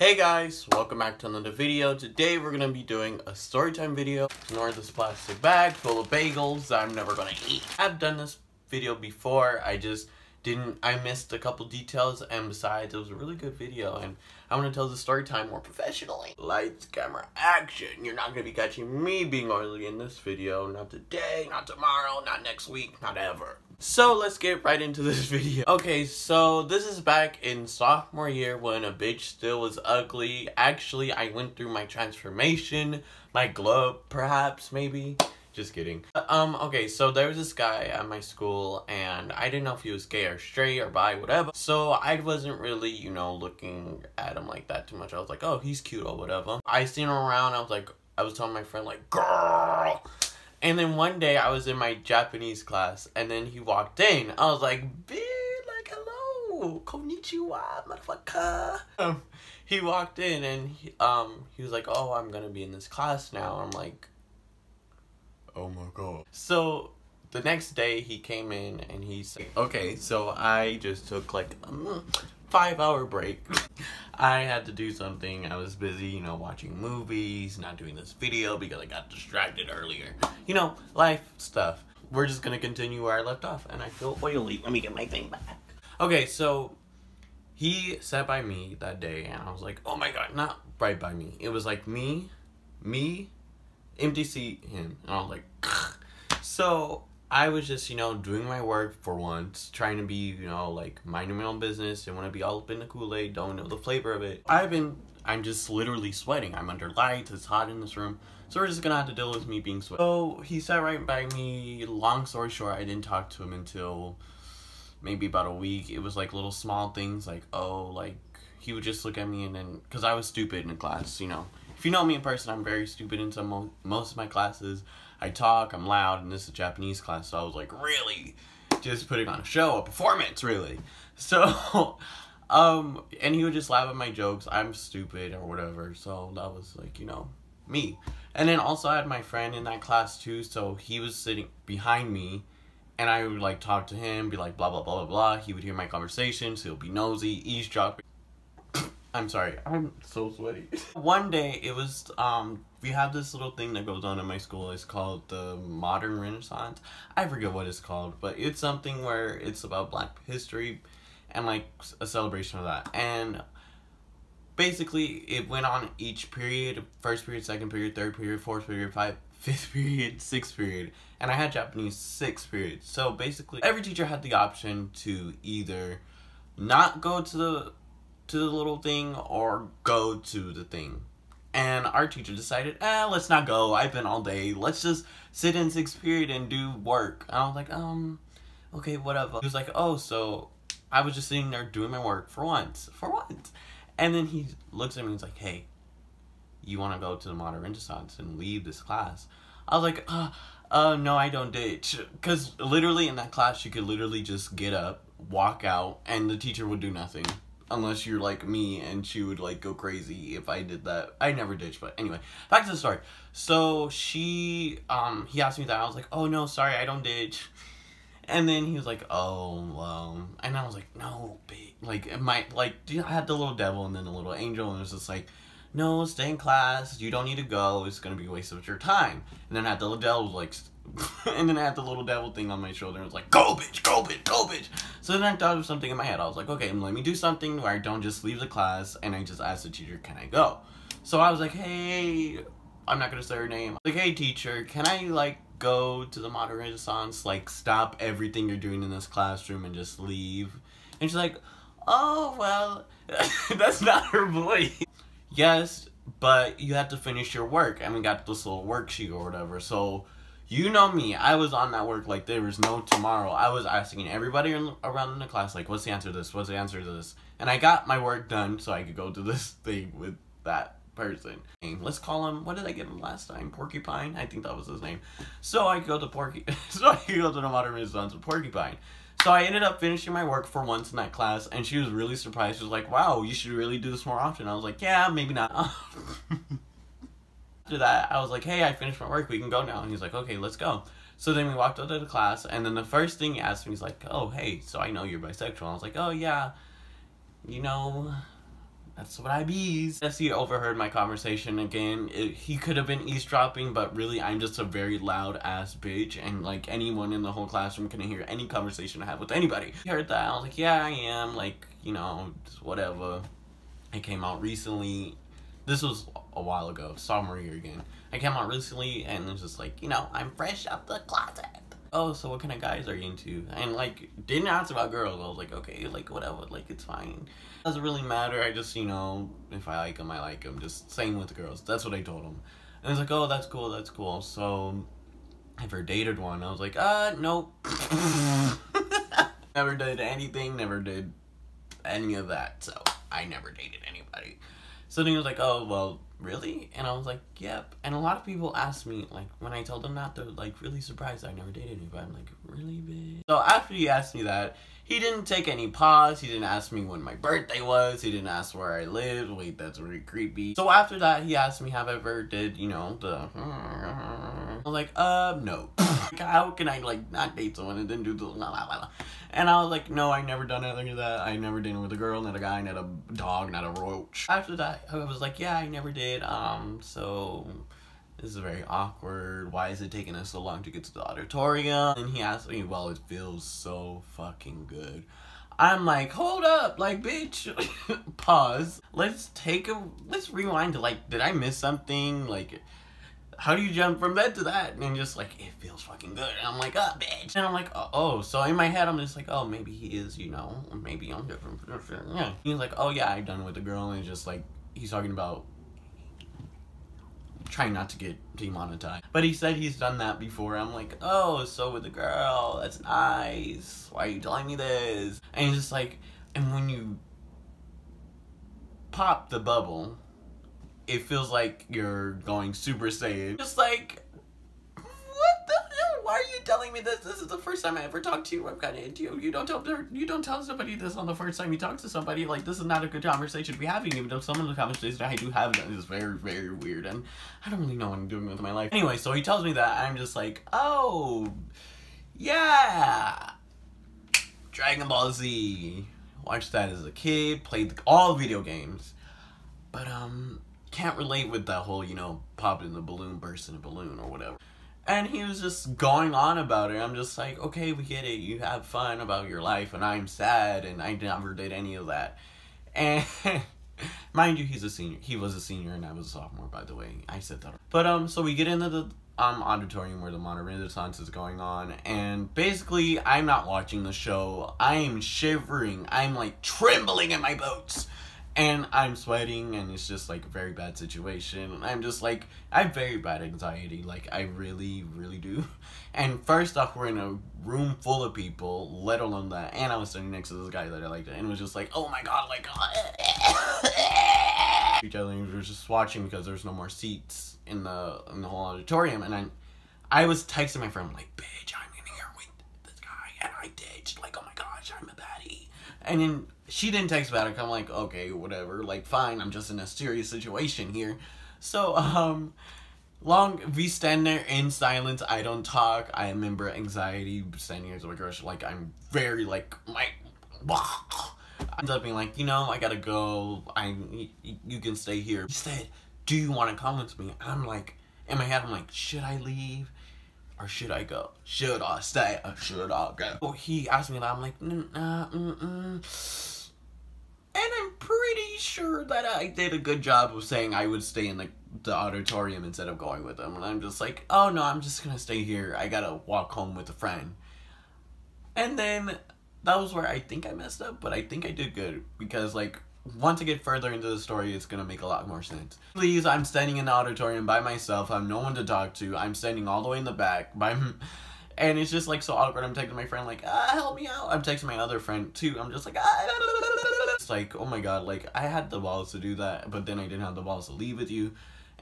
Hey guys, welcome back to another video. Today we're going to be doing a storytime video. Ignore this plastic bag full of bagels that I'm never going to eat. I've done this video before, I missed a couple details, and besides it was a really good video and I want to tell the story time more professionally. Lights, camera, action. You're not going to be catching me being oily in this video. Not today, not tomorrow, not next week, not ever. So let's get right into this video. Okay, so this is back in sophomore year when a bitch still was ugly. Actually, I went through my transformation, my glow up perhaps, maybe. Just kidding. Okay, so there was this guy at my school, and I didn't know if he was gay or straight or bi, whatever. So I wasn't really, you know, looking at him like that too much. I was like, oh, he's cute or whatever. I seen him around, I was telling my friend, like, girl. And then one day I was in my Japanese class, and then he walked in. I was like, bitch, like, hello, konnichiwa, motherfucker. He walked in, and he was like, oh, I'm gonna be in this class now. I'm like, oh my god. So the next day he came in and he said, okay, so I just took like a 5-hour break. I had to do something. I was busy, you know, watching movies, not doing this video because I got distracted earlier. You know, life stuff. We're just gonna continue where I left off, and I feel oily. Let me get my thing back. Okay, so he sat by me that day and I was like, oh my god, not right by me. It was like me, empty seat, him. And I was like, so I was just, you know, doing my work for once, trying to be, you know, like, minding my own business. Didn't want to be all up in the Kool-Aid, don't know the flavor of it. I'm just literally sweating. I'm under lights, it's hot in this room, so we're just gonna have to deal with me being sweaty. So he sat right by me. Long story short, I didn't talk to him until maybe about a week. It was like little small things, like, oh, like, he would just look at me, and then, because I was stupid in class, you know. If you know me in person, I'm very stupid in most of my classes. I talk, I'm loud, and this is a Japanese class, so I was like, really just putting on a show, a performance, really. So, and he would just laugh at my jokes. I'm stupid or whatever, so that was like, you know, me. And then also I had my friend in that class too, so he was sitting behind me, and I would like talk to him, be like blah blah blah blah blah. He would hear my conversations, he'll be nosy, eavesdropping. I'm sorry, I'm so sweaty. One day, it was, we have this little thing that goes on in my school. It's called the Modern Renaissance. I forget what it's called, but it's something where it's about Black history and, like, a celebration of that. And basically, it went on each period: first period, second period, third period, fourth period, fifth period, sixth period. And I had Japanese 6th period. So basically, every teacher had the option to either not go to the little thing or go to the thing. And our teacher decided, let's not go. I've been all day. Let's just sit in 6th period and do work. And I was like, okay, whatever. He was like, oh, so I was just sitting there doing my work for once. And then he looks at me and he's like, hey, you want to go to the Modern Renaissance and leave this class? I was like, no, I don't ditch. Because literally in that class, you could literally just get up, walk out, and the teacher would do nothing. Unless you're like me, and she would like go crazy if I did that. I never ditched, but anyway, back to the story. So he asked me that. I was like, oh no, sorry, I don't ditch. And then he was like, oh, well, and I was like, no, babe. Like, I had the little devil and then the little angel, and it was just like, no, stay in class. You don't need to go. It's gonna be a waste of your time. And then I had the little devil like, and then I had the little devil thing on my shoulder. And it was like, go bitch, go bitch, go bitch. So then I thought of something in my head. I was like, okay, let me do something where I don't just leave the class and I just ask the teacher, can I go? So I was like, hey, I'm not gonna say her name. Like, hey teacher, can I like go to the Modern Renaissance? Like, stop everything you're doing in this classroom and just leave? And she's like, oh, well, that's not her voice. Yes, but you have to finish your work. And we got this little worksheet or whatever. So, you know me, I was on that work like there was no tomorrow. I was asking everybody around in the class, like, what's the answer to this? What's the answer to this? And I got my work done so I could go to this thing with that person. Let's call him, what did I give him last time? Porcupine? I think that was his name. So I could go to the Modern Renaissance with Porcupine. So I ended up finishing my work for once in that class, and she was really surprised. She was like, wow, you should really do this more often. I was like, yeah, maybe not. After that, I was like, hey, I finished my work, we can go now. And he's like, okay, let's go. So then we walked up to the class, and then the first thing he asked me, he's like, oh, hey, so I know you're bisexual. I was like, oh, yeah, you know, That's what I bees. Yes, he overheard my conversation again. He could have been eavesdropping, but really I'm just a very loud ass bitch, and like anyone in the whole classroom can hear any conversation I have with anybody. He heard that, I was like, yeah, I am, like, you know, just whatever. I came out recently. This was a while ago, sophomore year again. I came out recently and it's just like, you know, I'm fresh out the closet. Oh, so what kind of guys are you into? And like, didn't ask about girls. I was like, okay, like whatever, like it's fine. Doesn't really matter. I just, you know, if I like them, I like them. Just same with the girls. That's what I told him. And he's like, oh, that's cool, that's cool. So, ever dated one? I was like, nope. Never did anything, never did any of that. So, I never dated anybody. So then he was like, oh, well, really? And I was like, yep. And a lot of people ask me, like, when I told them that, they're, like, really surprised I never dated anybody. I'm like, really, bitch? So after he asked me that, he didn't take any pause. He didn't ask me when my birthday was. He didn't ask where I lived. Wait, that's really creepy. So after that, he asked me, have I ever did, you know, the... I was like, no. How can I, like, not date someone and then do the... And I was like, no, I never done anything of that. I never dated with a girl, not a guy, not a dog, not a roach. After that, I was like, yeah, I never did. So this is very awkward. Why is it taking us so long to get to the auditorium? And he asked me, well, it feels so fucking good. I'm like, hold up, like, bitch. Pause. Let's rewind to, like, did I miss something? Like, how do you jump from that to that? And just like, it feels fucking good. And I'm like, oh, bitch. And I'm like, oh. So in my head, I'm just like, oh, maybe he is, you know, maybe I'm different. Yeah. He's like, oh, yeah, I've done it with a girl. And it's just like, he's talking about trying not to get demonetized. But he said he's done that before. I'm like, oh, so with a girl. That's nice. Why are you telling me this? And he's just like, and when you pop the bubble, it feels like you're going Super Saiyan. Just like, what the hell? Why are you telling me this? This is the first time I ever talked to you. I'm kind of into you. You don't tell somebody this on the first time you talk to somebody. Like, this is not a good conversation to be having, even though some of the conversations I do have is very, very weird, and I don't really know what I'm doing with my life. Anyway, so he tells me that, I'm just like, oh, yeah. Dragon Ball Z. Watched that as a kid, played all video games. But, can't relate with that whole, you know, pop in the balloon, burst in a balloon or whatever. And he was just going on about it. I'm just like, okay, we get it. You have fun about your life, and I'm sad, and I never did any of that. And mind you, he's a senior. He was a senior, and I was a sophomore, by the way. I said that. But so we get into the auditorium where the modern Renaissance is going on, and basically, I'm not watching the show. I'm shivering. I'm like trembling in my boots. And I'm sweating, and it's just, like, a very bad situation. And I'm just, like, I have very bad anxiety. Like, I really, really do. And first off, we're in a room full of people, let alone that. And I was sitting next to this guy that I liked, and it was just like, oh my god, like, each other, and we were just watching because there's no more seats in the whole auditorium. And I was texting my friend, like, bitch, I'm in here with this guy, and I ditched. Like, oh my gosh, I'm a baddie. And then she didn't text back. I'm like, okay, whatever. Like, fine. I'm just in a serious situation here. So, we stand there in silence. I don't talk. I remember anxiety standing next to my crush. Like, I'm very, like, I end up being like, you know, I gotta go. You can stay here. He said, do you want to come with me? I'm like, in my head, I'm like, should I leave? Or should I go? Should I stay? Or should I go? So he asked me that. I'm like, And I'm pretty sure that I did a good job of saying I would stay in the auditorium instead of going with him. And I'm just like, oh no, I'm just gonna stay here. I gotta walk home with a friend. And then that was where I think I messed up, but I think I did good. Because, like, once I get further into the story, it's gonna make a lot more sense. Please, I'm standing in the auditorium by myself. I have no one to talk to. I'm standing all the way in the back and it's just like so awkward. I'm texting my friend like, help me out. I'm texting my other friend too. I'm just like, It's like, oh my god, like, I had the balls to do that, but then I didn't have the balls to leave with you.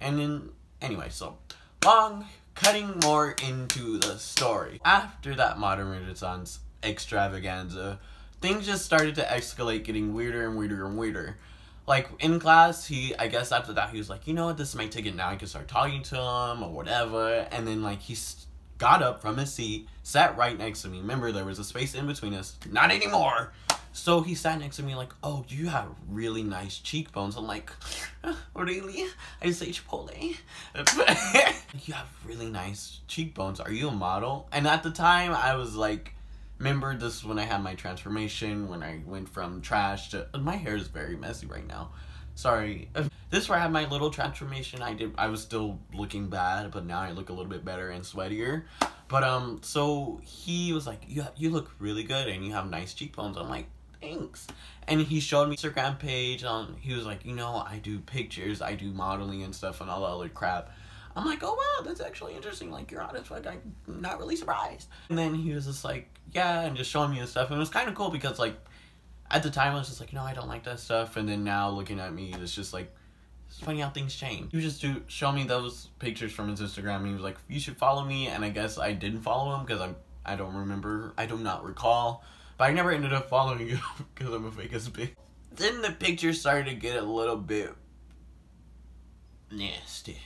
And then, anyway, so, cutting more into the story. After that modern Renaissance extravaganza, things just started to escalate, getting weirder and weirder and weirder. Like, in class, I guess after that, he was like, you know what, this is my ticket now, I can start talking to him, or whatever. And then, like, he got up from his seat, sat right next to me. Remember, there was a space in between us. Not anymore. So he sat next to me like, oh, you have really nice cheekbones. I'm like, really? I say Chipotle. You have really nice cheekbones. Are you a model? And at the time, I was like, remember this is when I had my transformation, when I went from trash to, my hair is very messy right now. Sorry. This is where I had my little transformation. I was still looking bad, but now I look a little bit better and sweatier. But so he was like, you look really good and you have nice cheekbones. I'm like, thanks. And he showed me Instagram page. He was like, you know, I do pictures, I do modeling and stuff and all that other crap. I'm like, oh wow, that's actually interesting. Like, you're honest, like, I'm not really surprised. And then he was just like, yeah, and just showing me and stuff. And it was kind of cool because, like, at the time I was just like, no, I don't like that stuff. And then now looking at me, it's just like, it's funny how things change. He was just show me those pictures from his Instagram. And he was like, you should follow me. And I guess I didn't follow him because I don't remember. I do not recall. But I never ended up following you because I'm a fake as bitch. Then the pictures started to get a little bit nasty.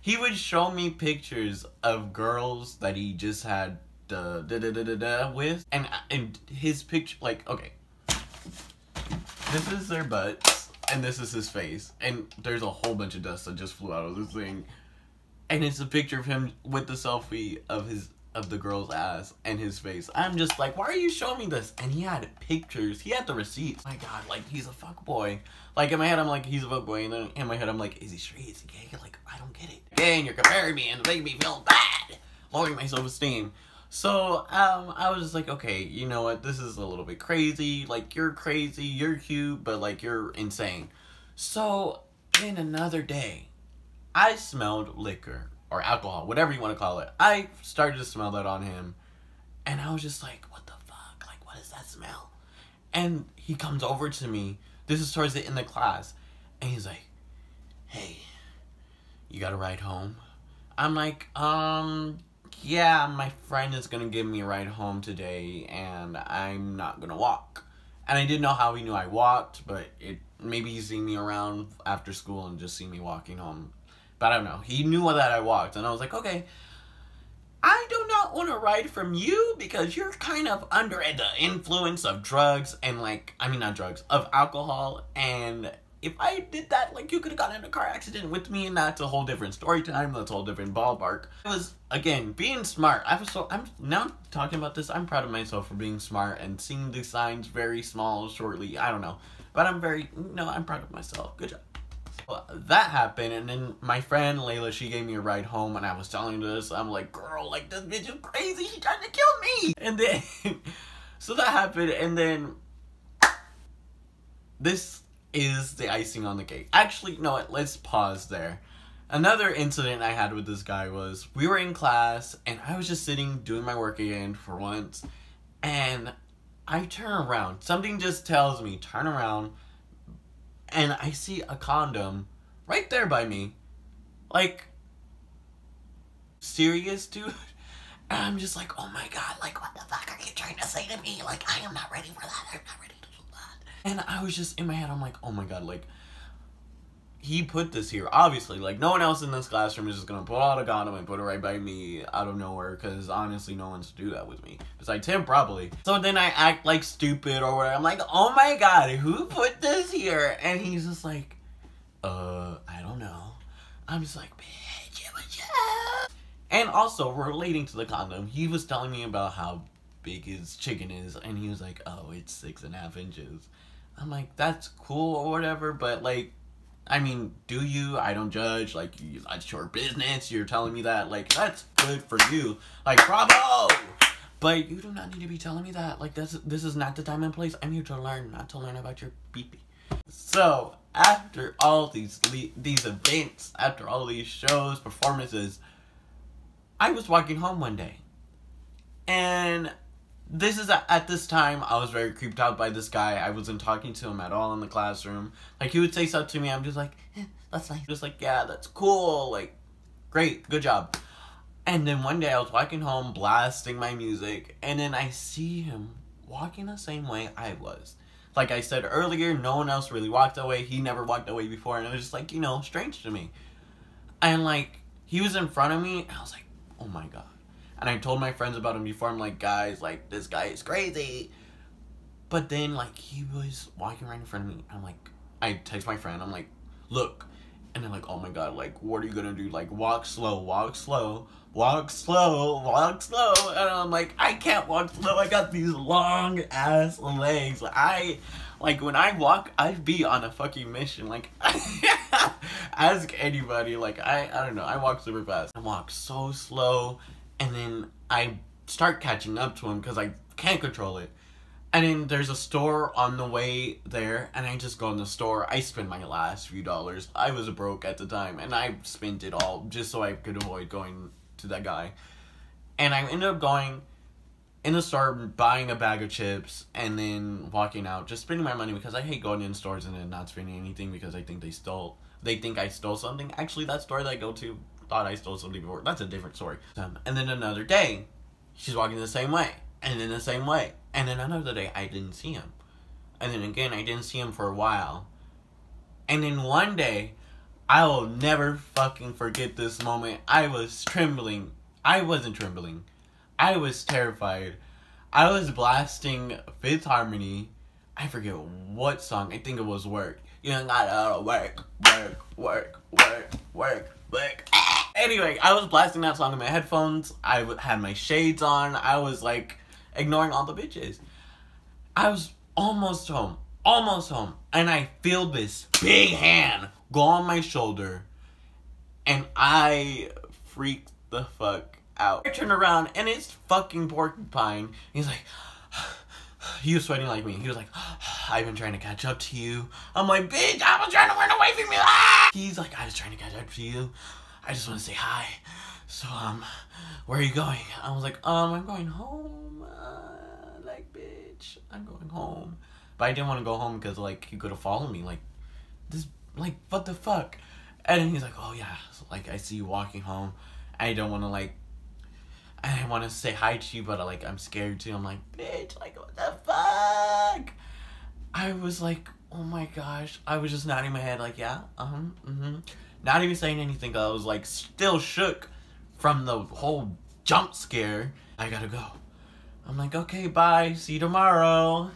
He would show me pictures of girls that he just had with, and his picture, like, okay, this is their butts, and this is his face, and there's a whole bunch of dust that just flew out of this thing, and it's a picture of him with the selfie of the girl's ass and his face. I'm just like, why are you showing me this? And he had pictures. He had the receipts. My God, like, he's a fuckboy. Like, in my head, I'm like, he's a fuckboy. And then in my head, I'm like, is he straight? Is he gay? Like, I don't get it. Again, you're comparing me and making me feel bad. Lowering my self-esteem. So, I was just like, okay, you know what? This is a little bit crazy. Like, you're crazy. You're cute. But, like, you're insane. So, then another day, I smelled liquor. Or alcohol, whatever you want to call it. I started to smell that on him. And I was just like, what the fuck? Like, what is that smell? And he comes over to me. This is towards the end of class. And he's like, hey, you got a ride home? I'm like, yeah, my friend is going to give me a ride home today. And I'm not going to walk. And I didn't know how he knew I walked. But maybe he's seen me around after school and just seen me walking home. But I don't know. He knew that I walked. And I was like, okay, I do not want to ride from you because you're kind of under the influence of drugs and, like, I mean, not drugs, of alcohol. And if I did that, like, you could have gotten in a car accident with me, and that's a whole different story time. That's a whole different ballpark. It was, again, being smart. I'm now talking about this, I'm proud of myself for being smart and seeing the signs very small, shortly. I don't know. But I'm proud of myself. Good job. Well, that happened, and then my friend Layla, she gave me a ride home, and I was telling her this. I'm like, girl, like, this bitch is crazy. She tried to kill me. And then, so that happened, and then this is the icing on the cake. Actually, you know what? Let's pause there. Another incident I had with this guy was, we were in class, and I was just sitting doing my work again for once, and I turn around. Something just tells me, turn around. And I see a condom right there by me. Like, serious, dude? And I'm just like, oh my God, like, what the fuck are you trying to say to me? Like, I am not ready for that. I'm not ready to do that. And I was just, in my head, I'm like, oh my God, like, he put this here. Obviously, like, no one else in this classroom is just gonna pull out a condom and put it right by me out of nowhere, because honestly, no one's to do that with me. Besides him, probably. So then I act like stupid or whatever. I'm like, oh my God, who put this here? And he's just like, I don't know. I'm just like, bitch, yeah. And also, relating to the condom, he was telling me about how big his chicken is, and he was like, oh, it's 6.5 inches. I'm like, that's cool or whatever, but, like, I mean, do you? I don't judge. Like, that's your business. You're telling me that. Like, that's good for you. Like, bravo! But you do not need to be telling me that. Like, this is not the time and place. I'm here to learn, not to learn about your pee-pee. So, after all these events, after all these shows, performances, I was walking home one day. And this is at this time, I was very creeped out by this guy. I wasn't talking to him at all in the classroom. Like, he would say stuff to me. I'm just like, that's nice. Just like, yeah, that's cool. Like, great, good job. And then one day I was walking home, blasting my music. And then I see him walking the same way I was. Like I said earlier, no one else really walked away. He never walked away before. And it was just like, you know, strange to me. And like, he was in front of me. And I was like, oh my God. And I told my friends about him before. I'm like, guys, like, this guy is crazy. But then, like, he was walking right in front of me. I'm like, I text my friend. I'm like, look. And they're like, oh my god, like, what are you gonna do? Like, walk slow, walk slow, walk slow, walk slow. And I'm like, I can't walk slow. I got these long ass legs. Like, when I walk, I'd be on a fucking mission. Like, ask anybody. Like, I don't know. I walk super fast. I walk so slow. And then I start catching up to him because I can't control it. And then there's a store on the way there, and I just go in the store. I spend my last few dollars. I was broke at the time, and I spent it all just so I could avoid going to that guy. And I ended up going in the store, buying a bag of chips, and then walking out, just spending my money because I hate going in stores and then not spending anything because I think they think I stole something. Actually, that store that I go to thought I stole something before. That's a different story. And then another day, she's walking the same way. And then the same way. And then another day, I didn't see him. And then again, I didn't see him for a while. And then one day, I will never fucking forget this moment. I was trembling. I wasn't trembling. I was terrified. I was blasting Fifth Harmony. I forget what song. I think it was Work. You don't gotta work, work, work, work, work, work. Anyway, I was blasting that song in my headphones. I had my shades on. I was like ignoring all the bitches. I was almost home. And I feel this big hand go on my shoulder. And I freaked the fuck out. I turned around and it's fucking Porcupine. He's like, he was sweating like me. He was like, I've been trying to catch up to you. I'm like, bitch, I was trying to run away from you. Ah! He's like, I was trying to catch up to you. I just want to say hi. So, where are you going? I was like, I'm going home. Like, bitch, I'm going home. But I didn't want to go home because, like, he could have followed me. Like, this, like, what the fuck? And then he's like, oh, yeah. So, like, I see you walking home. I don't want to, like, I want to say hi to you, but, like, I'm scared too. I'm like, bitch, like, what the fuck? I was like, oh my gosh. I was just nodding my head, like, yeah, Not even saying anything, because I was, like, still shook from the whole jump scare. I gotta go. I'm like, okay, bye. See you tomorrow.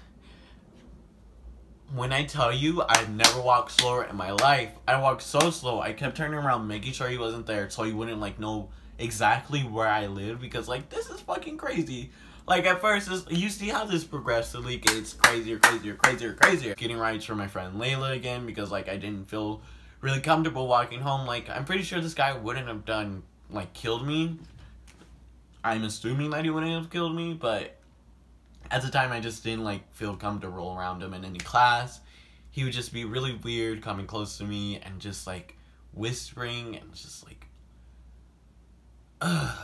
When I tell you, I've never walked slower in my life. I walked so slow. I kept turning around, making sure he wasn't there, so he wouldn't, like, know exactly where I live, because, like, this is fucking crazy. Like, at first, you see how this progressively gets crazier. Getting rides from my friend Layla again, because, like, I didn't feel really comfortable walking home. Like, I'm pretty sure this guy wouldn't have done, like, killed me. I'm assuming that he wouldn't have killed me, but at the time I just didn't, like, feel comfortable around him. And in class, he would just be really weird coming close to me and just, like, whispering and just, like,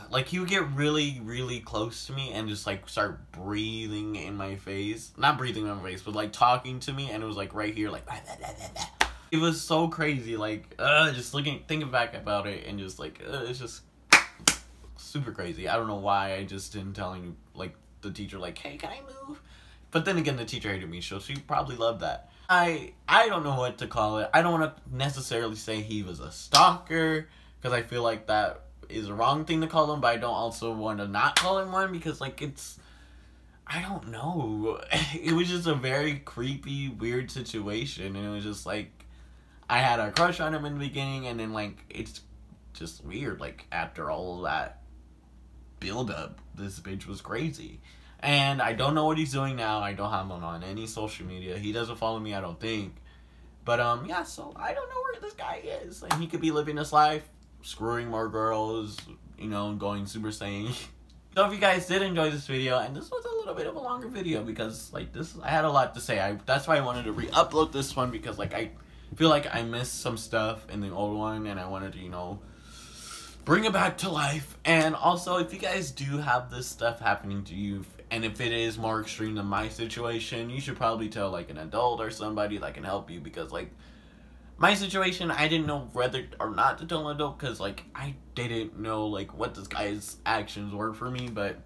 like, he would get really, really close to me and just, like, start breathing in my face. Not breathing in my face, but, like, talking to me, and it was, like, right here, like, blah, blah, blah, blah, blah. It was so crazy, like, just thinking back about it, and just, like, it's just super crazy. I don't know why I just didn't tell him, like, the teacher, like, hey, can I move? But then again, the teacher hated me, so she probably loved that. I don't know what to call it. I don't want to necessarily say he was a stalker, because I feel like that is the wrong thing to call him, but I don't also want to not call him one, because, like, it's, I don't know. It was just a very creepy, weird situation, and it was just, like, I had a crush on him in the beginning, and then, like, it's just weird, like, after all of that build-up, this bitch was crazy. And I don't know what he's doing now. I don't have him on any social media. He doesn't follow me, I don't think. But, yeah, so I don't know where this guy is. And he could be living his life, screwing more girls, you know, going Super Saiyan. So if you guys did enjoy this video, and this was a little bit of a longer video because, like, I had a lot to say. That's why I wanted to re-upload this one, because, like, I feel like I missed some stuff in the old one, and I wanted to, you know, bring it back to life. And also, if you guys do have this stuff happening to you, and if it is more extreme than my situation, you should probably tell, like, an adult or somebody that can help you, because, like, my situation, I didn't know whether or not to tell an adult, because, like, I didn't know, like, what this guy's actions were for me. But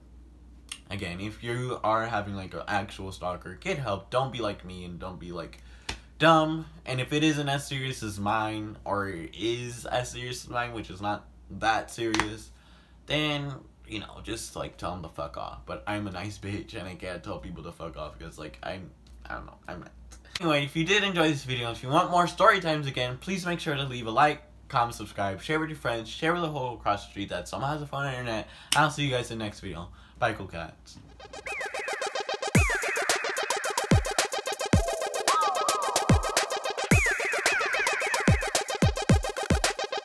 again, if you are having, like, an actual stalker, get help. Don't be like me, and don't be, like, dumb. And if it isn't as serious as mine, or it is as serious as mine, which is not that serious, then you know, just like tell them to fuck off. But I'm a nice bitch and I can't tell people to fuck off because like I don't know, I'm not. Anyway, if you did enjoy this video, if you want more story times again, please make sure to leave a like, comment, subscribe, share with your friends, share with the whole across the street that somehow has a phone and internet. I'll see you guys in the next video. Bye, cool cats.